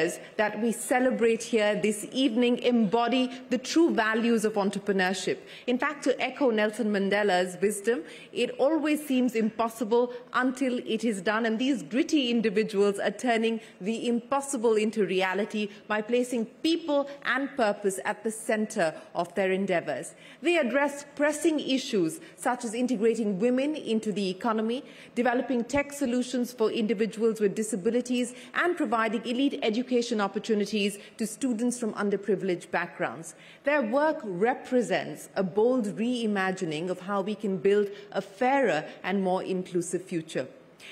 leaders that we celebrate here this evening embody the true values of entrepreneurship. In fact, to echo Nelson Mandela's wisdom, it always seems impossible until it is done, and these gritty individuals are turning the impossible into reality by placing people and purpose at the center of their endeavors. They address pressing issues such as integrating women into the economy, developing tech solutions for individuals with disabilities, and providing elite education opportunities to students from underprivileged backgrounds. Their work represents a bold reimagining of how we can build a fairer and more inclusive future.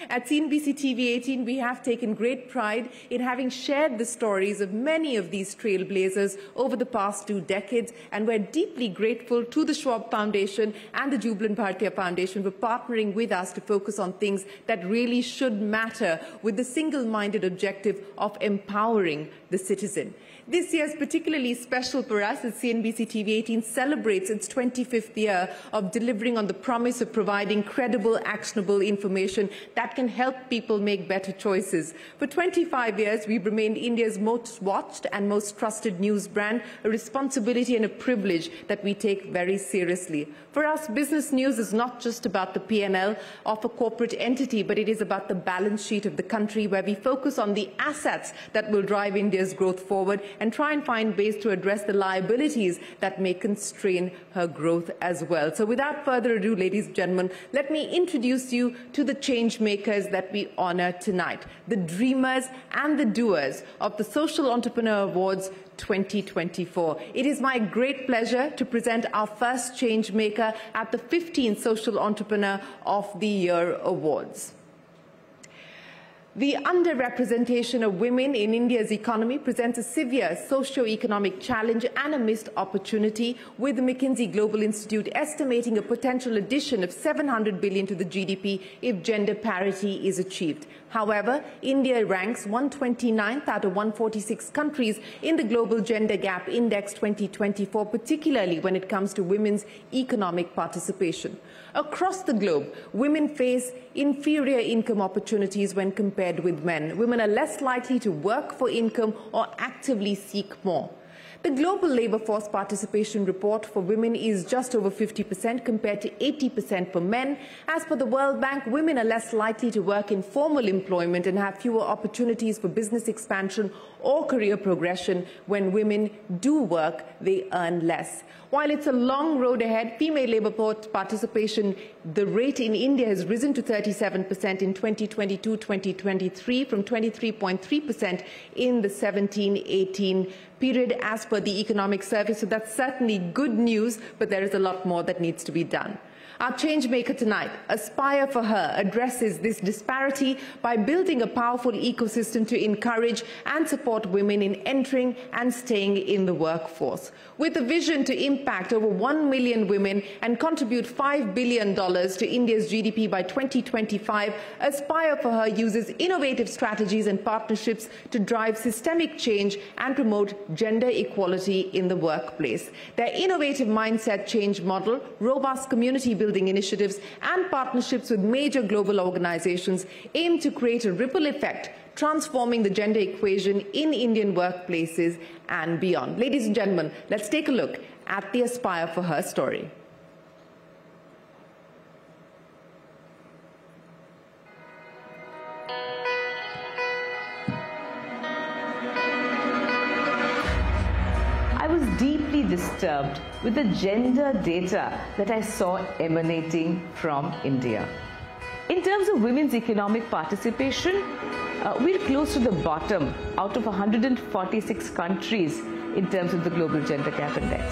At CNBC-TV18, we have taken great pride in having shared the stories of many of these trailblazers over the past 2 decades, and we're deeply grateful to the Schwab Foundation and the Jubilant Bharatiya Foundation for partnering with us to focus on things that really should matter, with the single-minded objective of empowering the citizen. This year is particularly special for us as CNBC-TV18 celebrates its 25th year of delivering on the promise of providing credible, actionable information that can help people make better choices. For 25 years, we've remained India's most watched and most trusted news brand, a responsibility and a privilege that we take very seriously. For us, business news is not just about the P&L of a corporate entity, but it is about the balance sheet of the country, where we focus on the assets that will drive India's growth forward and try and find ways to address the liabilities that may constrain her growth as well. So without further ado, ladies and gentlemen, let me introduce you to the change makers that we honor tonight, the dreamers and the doers of the Social Entrepreneur Awards 2024. It is my great pleasure to present our first change maker at the 15th Social Entrepreneur of the Year Awards. The underrepresentation of women in India's economy presents a severe socio-economic challenge and a missed opportunity, with the McKinsey Global Institute estimating a potential addition of 700 billion to the GDP if gender parity is achieved. However, India ranks 129th out of 146 countries in the Global Gender Gap Index 2024, particularly when it comes to women's economic participation. Across the globe, women face inferior income opportunities when compared with men. Women are less likely to work for income or actively seek more. The Global Labour Force Participation Report for women is just over 50% compared to 80% for men. As per the World Bank, women are less likely to work in formal employment and have fewer opportunities for business expansion or career progression. When women do work, they earn less. While it's a long road ahead, female labour force participation, the rate in India has risen to 37% in 2022-2023 from 23.3% in the 17-18 period as per the Economic Survey. So that's certainly good news, but there is a lot more that needs to be done. Our change maker tonight, Aspire for Her, addresses this disparity by building a powerful ecosystem to encourage and support women in entering and staying in the workforce. With a vision to impact over 1 million women and contribute $5 billion to India's GDP by 2025, Aspire for Her uses innovative strategies and partnerships to drive systemic change and promote gender equality in the workplace. Their innovative mindset change model, robust community building initiatives, and partnerships with major global organizations aim to create a ripple effect, transforming the gender equation in Indian workplaces and beyond. Ladies and gentlemen, let's take a look at the Aspire for Her story. I was deeply disturbed with the gender data that I saw emanating from India. In terms of women's economic participation, we're close to the bottom out of 146 countries in terms of the Global Gender Gap Index.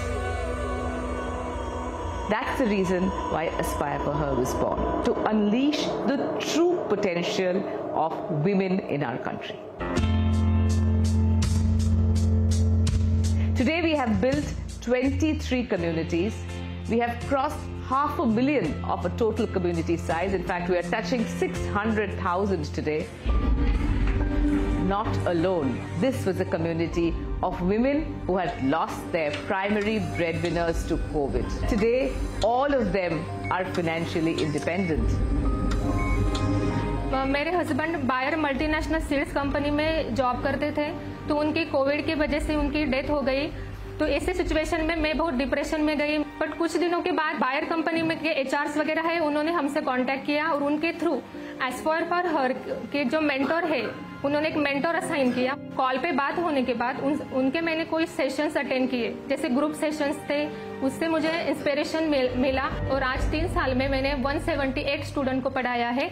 That's the reason why Aspire for Her was born, to unleash the true potential of women in our country. Today we have built 23 communities. We have crossed 500,000 of a total community size. In fact, we are touching 600,000 today. Not alone. This was a community of women who had lost their primary breadwinners to COVID. Today, all of them are financially independent. मेरे husband Bayer multinational seeds company में job करते थे तो उनकी Covid की वजह से उनकी डेथ हो गई। तो ऐसे सिचुएशन में मैं बहुत डिप्रेशन में गई। बट कुछ दिनों के बाद बायर कंपनी में के एचआरस वगैरह है, उन्होंने हमसे कांटेक्ट किया और उनके थ्रू एज फॉर हर के जो मेंटर है उन्होंने एक मेंटर असाइन किया। कॉल पे बात होने के बाद उनके मैंने कोई सेशंस अटेंड किए, जैसे ग्रुप सेशंस थे, उससे मुझे इंस्पिरेशन मिला और आज 3 साल में मैंने 178 स्टूडेंट को पढ़ाया है।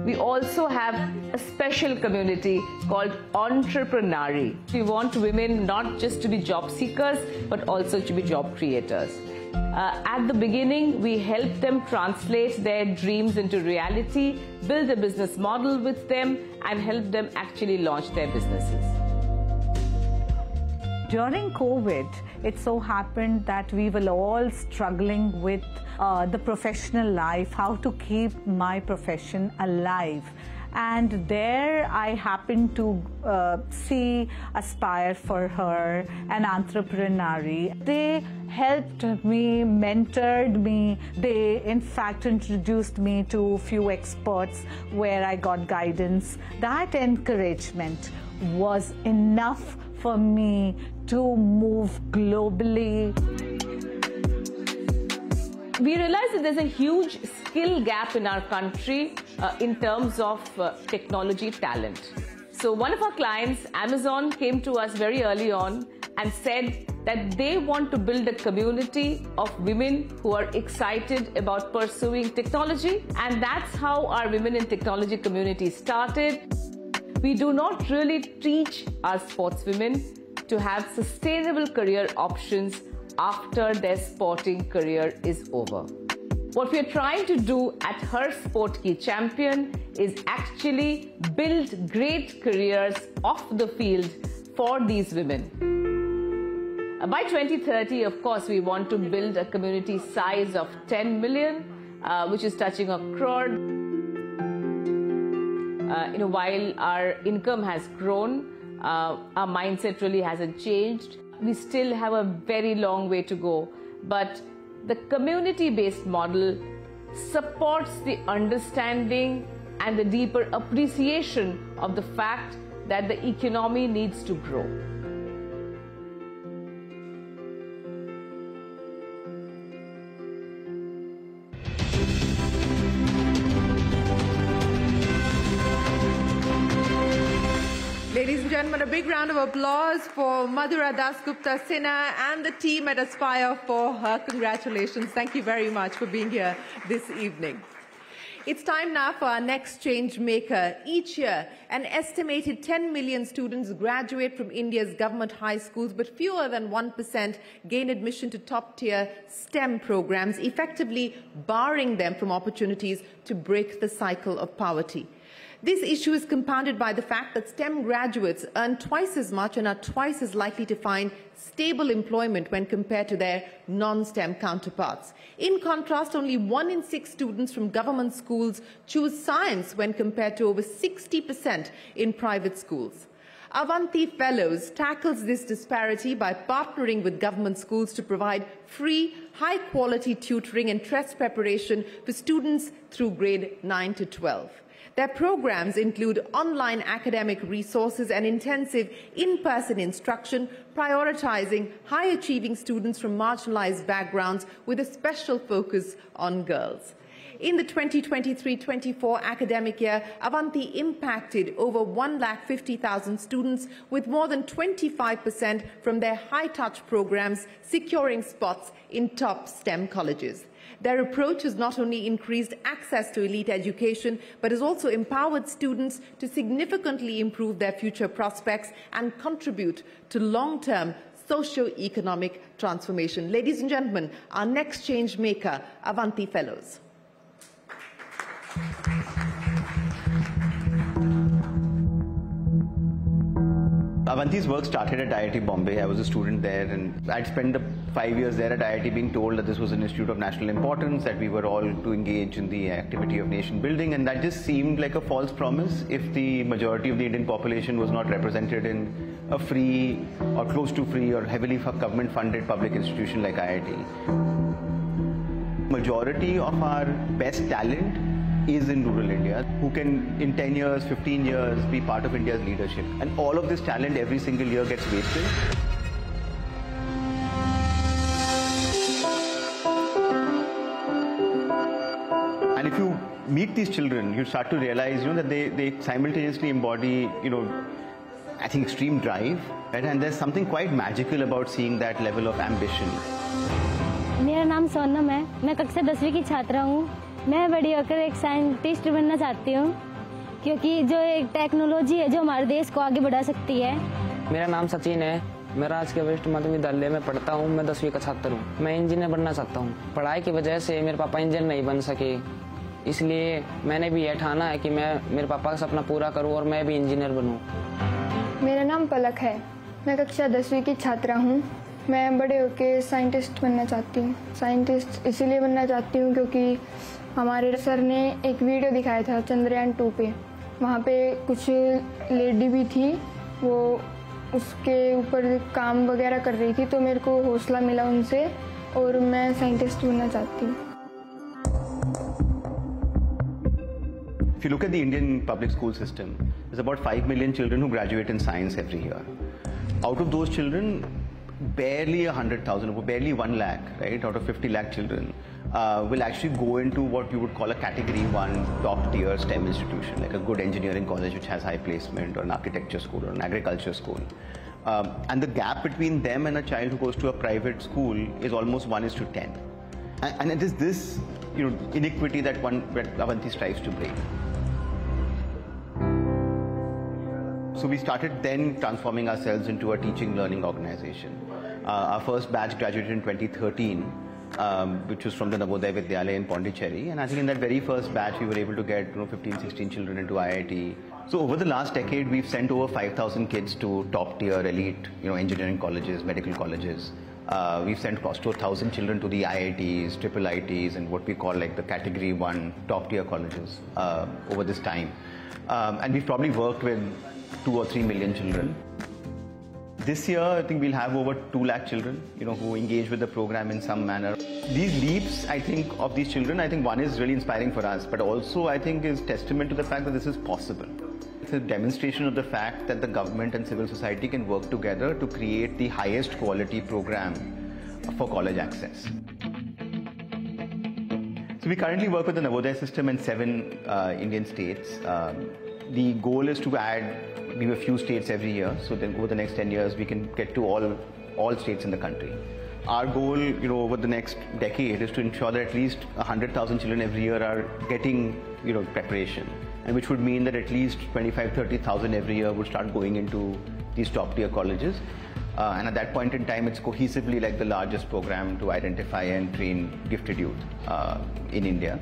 We also have a special community called Entreprenari. We want women not just to be job seekers, but also to be job creators. At the beginning, we help them translate their dreams into reality, build a business model with them, and help them actually launch their businesses. During COVID, it so happened that we were all struggling with the professional life, how to keep my profession alive. And there I happened to see Aspire for Her, an entrepreneur. They helped me, mentored me. They in fact introduced me to few experts where I got guidance. That encouragement was enough for me to move globally. We realize that there's a huge skill gap in our country in terms of technology talent. So one of our clients, Amazon, came to us very early on and said that they want to build a community of women who are excited about pursuing technology, and that's how our Women in Technology community started. We do not really teach our sportswomen to have sustainable career options after their sporting career is over. What we are trying to do at Her Sport Ki Champion is actually build great careers off the field for these women. By 2030, of course, we want to build a community size of 10 million, which is touching a crore. While our income has grown, our mindset really hasn't changed. We still have a very long way to go, but the community-based model supports the understanding and the deeper appreciation of the fact that the economy needs to grow. Ladies and gentlemen, a big round of applause for Madhura Dasgupta Sinha and the team at Aspire for Her. Congratulations. Thank you very much for being here this evening. It's time now for our next change maker. Each year, an estimated 10 million students graduate from India's government high schools, but fewer than 1% gain admission to top-tier STEM programs, effectively barring them from opportunities to break the cycle of poverty. This issue is compounded by the fact that STEM graduates earn twice as much and are twice as likely to find stable employment when compared to their non-STEM counterparts. In contrast, only 1 in 6 students from government schools choose science when compared to over 60% in private schools. Avanti Fellows tackles this disparity by partnering with government schools to provide free, high-quality tutoring and test preparation for students through grade 9 to 12. Their programs include online academic resources and intensive in-person instruction, prioritizing high-achieving students from marginalized backgrounds with a special focus on girls. In the 2023-24 academic year, Avanti impacted over 150,000 students, with more than 25% from their high-touch programs securing spots in top STEM colleges. Their approach has not only increased access to elite education, but has also empowered students to significantly improve their future prospects and contribute to long-term socio-economic transformation. Ladies and gentlemen, our next change maker, Avanti Fellows. Avanti's work started at IIT Bombay. I was a student there, and I'd spent the 5 years there at IIT being told that this was an institute of national importance, that we were all to engage in the activity of nation building, and that just seemed like a false promise if the majority of the Indian population was not represented in a free or close to free or heavily government funded public institution like IIT. Majority of our best talent is in rural India. who can in 10 years, 15 years be part of India's leadership. And all of this talent every single year gets wasted. And if you meet these children, you start to realize, that they simultaneously embody, I think extreme drive, right? And there's something quite magical about seeing that level of ambition. मेरा नाम सोनम है, मैं कक्षा 10वीं की छात्रा हूँ। मैं बड़ी होकर एक साइंटिस्ट बनना चाहती हूँ, क्योंकि जो एक टेक्नोलॉजी है जो हमारे देश को आगे बढ़ा सकती है। मेरा नाम सचिन है, मैं राजकीय वरिष्ठ माध्यमिक विद्यालय में पढ़ता हूँ। मैं 10वीं का छात्र हूँ। मैं इंजीनियर बनना चाहता हूँ। पढ़ाई की वजह से मेरे पापा इंजीनियर नहीं बन सके, इसलिए मैंने भी यह ठाना है कि मैं मेरे पापा का सपना पूरा करूँ और मैं भी इंजीनियर बनूँ। मेरा नाम पलक है, मैं कक्षा 10वीं की छात्रा हूँ। मैं बड़े होकर साइंटिस्ट बनना चाहती हूँ। साइंटिस्ट इसीलिए बनना चाहती हूँ क्योंकि हमारे सर ने एक वीडियो दिखाया था चंद्रयान 2 पे। वहाँ पे कुछ लेडी भी थी, वो उसके ऊपर काम वगैरह कर रही थी, तो मेरे को हौसला मिला उनसे और मैं साइंटिस्ट बनना चाहती हूँ। If you look at the Indian public school system, there's about 5 million children who graduate in science every year. Out of those children, barely 100,000, barely 1 lakh, right, out of 50 lakh children, will actually go into what you would call a category 1 top tier STEM institution, like a good engineering college which has high placement, or an architecture school, or an agriculture school. And the gap between them and a child who goes to a private school is almost 1:10. And it is this inequity that Avanti strives to break. So we started then transforming ourselves into a teaching learning organization. Our first batch graduated in 2013, which was from the Navodaya Vidyalaya in Pondicherry. And I think in that very first batch, we were able to get 15, 16 children into IIT. So over the last decade, we've sent over 5,000 kids to top tier elite, engineering colleges, medical colleges. We've sent close to 1,000 children to the IITs, triple ITs, and what we call like the category 1 top tier colleges over this time. And we've probably worked with 2 or 3 million children. This year, I think we'll have over 2 lakh children, who engage with the program in some manner. These leaps, I think, of these children, I think one is really inspiring for us, but also I think is testament to the fact that this is possible. It's a demonstration of the fact that the government and civil society can work together to create the highest quality program for college access. So we currently work with the Navodaya system in 7 Indian states. The goal is to add maybe a few states every year, so then over the next 10 years we can get to all states in the country. Our goal, over the next decade is to ensure that at least 100,000 children every year are getting, preparation, and which would mean that at least 25,000-30,000 every year would start going into these top tier colleges. And at that point in time, it's cohesively like the largest program to identify and train gifted youth in India.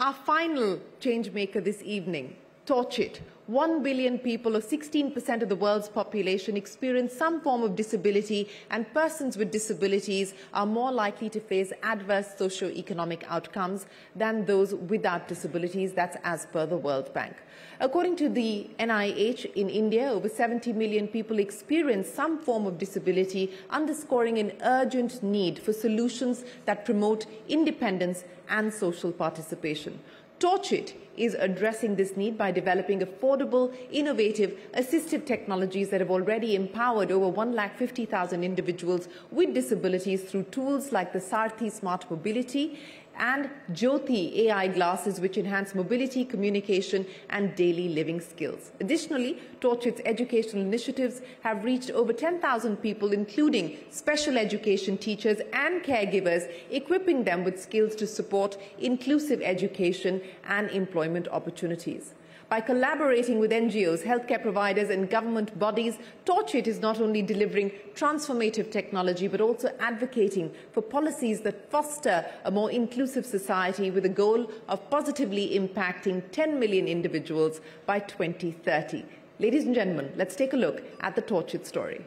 Our final change maker this evening, Torch It. 1 billion people, or 16% of the world's population, experience some form of disability, and persons with disabilities are more likely to face adverse socio-economic outcomes than those without disabilities. That's as per the World Bank. According to the NIH, in India, over 70 million people experience some form of disability, underscoring an urgent need for solutions that promote independence and social participation. Torch It is addressing this need by developing affordable, innovative, assistive technologies that have already empowered over 150,000 individuals with disabilities through tools like the Sarthi Smart Mobility and Jyoti AI glasses, which enhance mobility, communication, and daily living skills. Additionally, Torch It's educational initiatives have reached over 10,000 people, including special education teachers and caregivers, equipping them with skills to support inclusive education and employment opportunities. By collaborating with NGOs, healthcare providers and government bodies, Torch It is not only delivering transformative technology, but also advocating for policies that foster a more inclusive society with a goal of positively impacting 10 million individuals by 2030. Ladies and gentlemen, let's take a look at the Torch It story.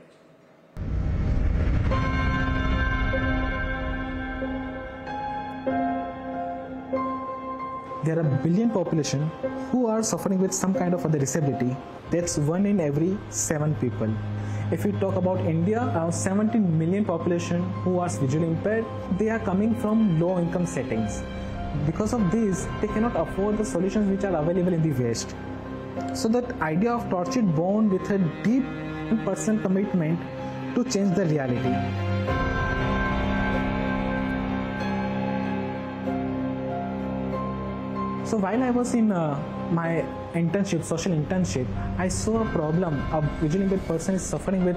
there are a billion population who are suffering with some kind of other disability. That's 1 in every 7 people. If we talk about India, around 17 million population who are visually impaired, they are coming from low income settings. Because of this, they cannot afford the solutions which are available in the West. So that idea of Torch-It born with a deep personal commitment to change the reality. So while I was in my internship, social internship, I saw a problem. A visually impaired person is suffering with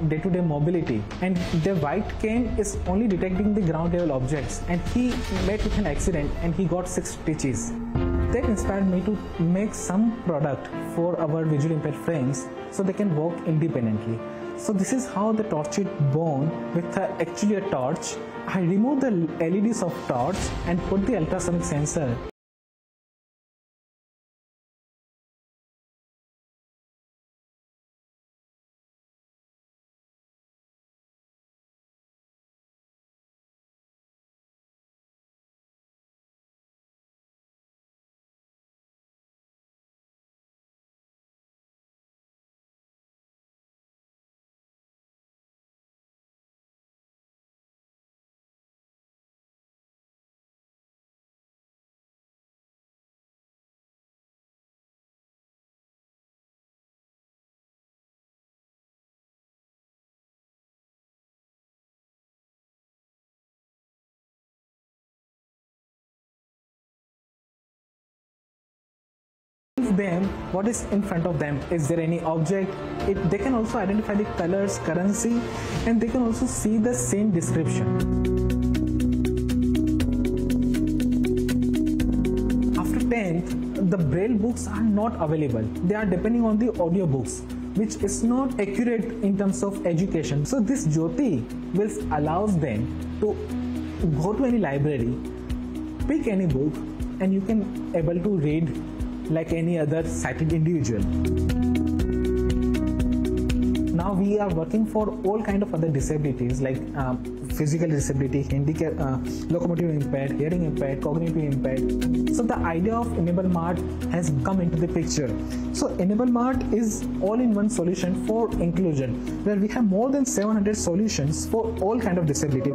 day-to-day mobility, and the white cane is only detecting the ground level objects, and he met with an accident and he got 6 stitches. That inspired me to make some product for our visually impaired friends so they can walk independently. So this is how the Torch-It born with actually a torch. I removed the LEDs of torch and put the ultrasonic sensor. Them what is in front of them. Is there any object? They can also identify the colors, currency, and they can also see the same description. After 10th, the braille books are not available. They are depending on the audio books, which is not accurate in terms of education. So this Jyoti will allows them to go to any library, pick any book, and you can able to read like any other sighted individual. Now we are working for all kind of other disabilities like physical disability, handicap, locomotive impaired, hearing impaired, cognitive impaired. So the idea of Enable Mart has come into the picture. So Enable Mart is all-in-one solution for inclusion, where we have more than 700 solutions for all kind of disability.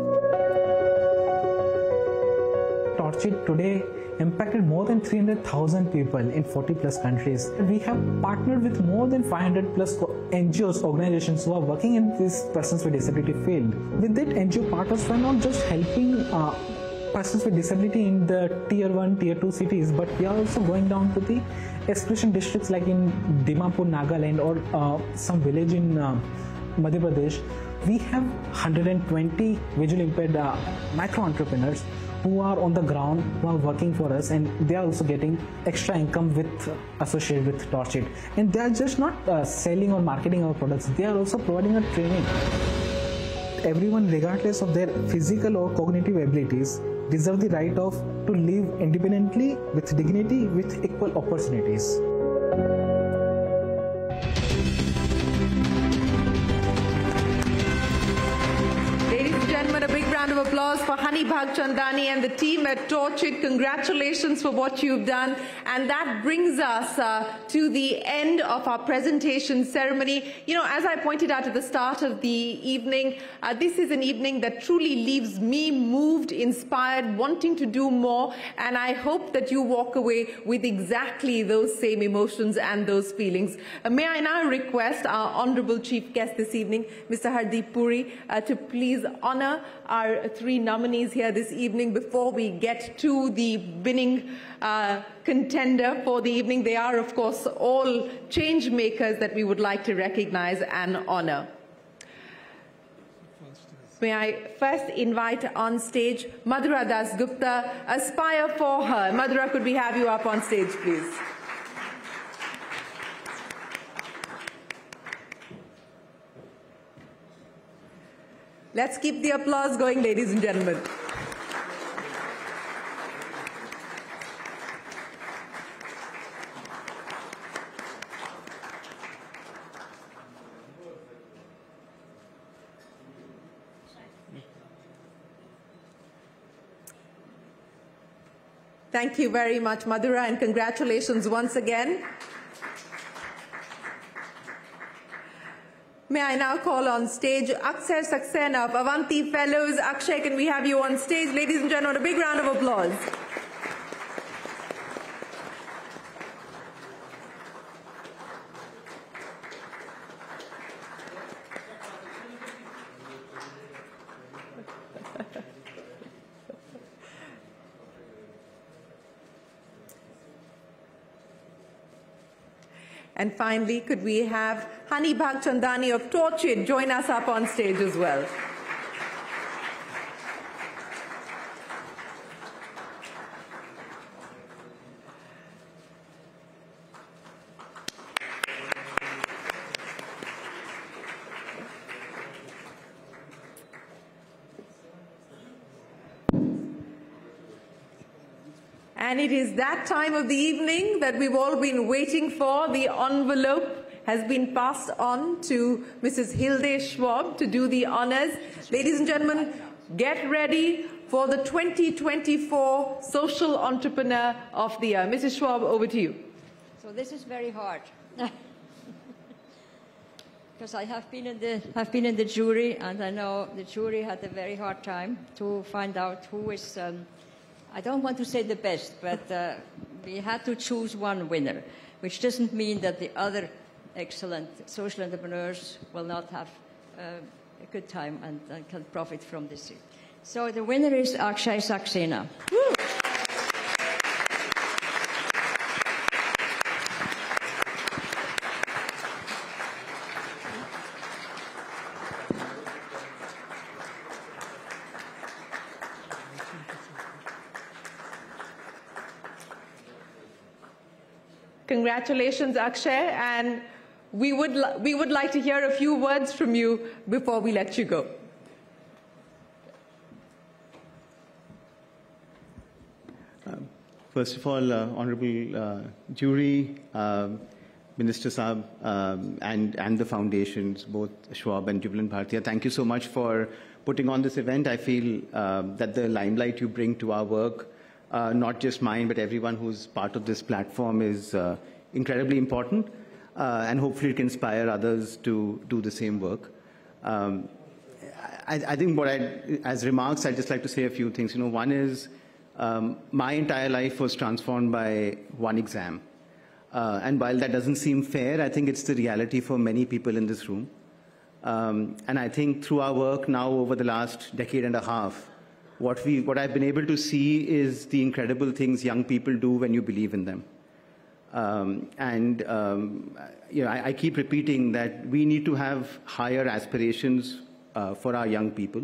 Torch-It today impacted more than 300,000 people in 40 plus countries. We have partnered with more than 500 plus NGOs, organizations who are working in this persons with disability field. With that, NGO partners were not just helping persons with disability in the tier 1, tier 2 cities, but we are also going down to the exclusion districts like in Dimapur, Nagaland, or some village in Madhya Pradesh. We have 120 visually impaired micro entrepreneurs who are on the ground, who are working for us, and they are also getting extra income associated with Torch-It. And they are just not selling or marketing our products, they are also providing a training. Everyone, regardless of their physical or cognitive abilities, deserve the right to live independently with dignity, with equal opportunities. A big round of applause for Hani Bhagchandani and the team at Torch-It. Congratulations for what you've done. And that brings us to the end of our presentation ceremony. You know, as I pointed out at the start of the evening, this is an evening that truly leaves me moved, inspired, wanting to do more. And I hope that you walk away with exactly those same emotions and those feelings. May I now request our Honorable Chief Guest this evening, Mr. Hardeep Puri, to please honor our 3 nominees here this evening before we get to the winning contender for the evening. They are, of course, all change makers that we would like to recognize and honor. May I first invite on stage Madhura Das Gupta, Aspire for Her. Madhura, could we have you up on stage, please? Let's keep the applause going, ladies and gentlemen. Thank you very much, Madhura, and congratulations once again. May I now call on stage Akshay Saxena of Avanti Fellows. Akshay, can we have you on stage? Ladies and gentlemen, a big round of applause. And finally, could we have Hani Bhagchandani of Torchid join us up on stage as well? And it is that time of the evening that we've all been waiting for. The envelope has been passed on to Mrs. Hilde Schwab to do the honors. Ladies and gentlemen, get ready for the 2024 Social Entrepreneur of the Year. Mrs. Schwab, over to you. So this is very hard. Because I have been in the jury, and I know the jury had a very hard time to find out who is I don't want to say the best, but we had to choose one winner, which doesn't mean that the other excellent social entrepreneurs will not have a good time and can profit from this. So the winner is Akshay Saxena. Woo! Congratulations, Akshay, and we would like to hear a few words from you before we let you go. First of all, honorable jury, Minister Saab, and the foundations, both Schwab and Jubilant Bhartiya, thank you so much for putting on this event. I feel that the limelight you bring to our work, not just mine, but everyone who's part of this platform, is incredibly important, and hopefully it can inspire others to do the same work. I think as remarks, I'd just like to say a few things. One is my entire life was transformed by one exam. And while that doesn't seem fair, I think it's the reality for many people in this room. And I think through our work now over the last decade and a half, what I've been able to see is the incredible things young people do when you believe in them. I keep repeating that we need to have higher aspirations for our young people,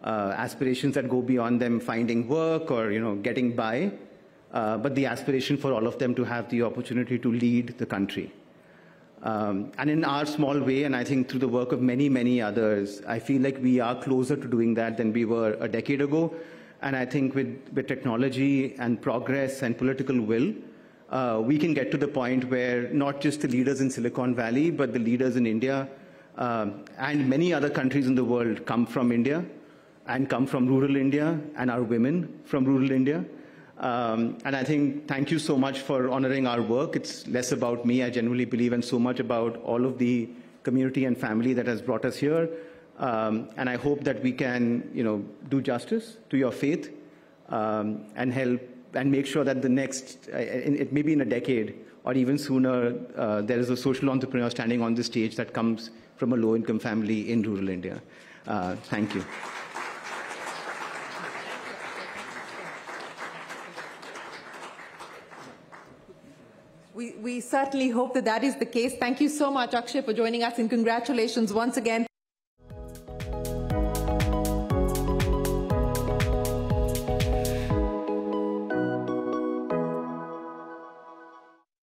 aspirations that go beyond them finding work or getting by, but the aspiration for all of them to have the opportunity to lead the country. And in our small way, and I think through the work of many, many others, I feel like we are closer to doing that than we were a decade ago. And I think with technology and progress and political will, we can get to the point where not just the leaders in Silicon Valley, but the leaders in India and many other countries in the world come from India and come from rural India and are women from rural India. And I think, thank you so much for honoring our work. It's less about me, I genuinely believe, and so much about all of the community and family that has brought us here. And I hope that we can, do justice to your faith and help and make sure that the next, maybe in a decade or even sooner, there is a social entrepreneur standing on the stage that comes from a low-income family in rural India. Thank you. We certainly hope that is the case. Thank you so much, Akshay, for joining us, and congratulations once again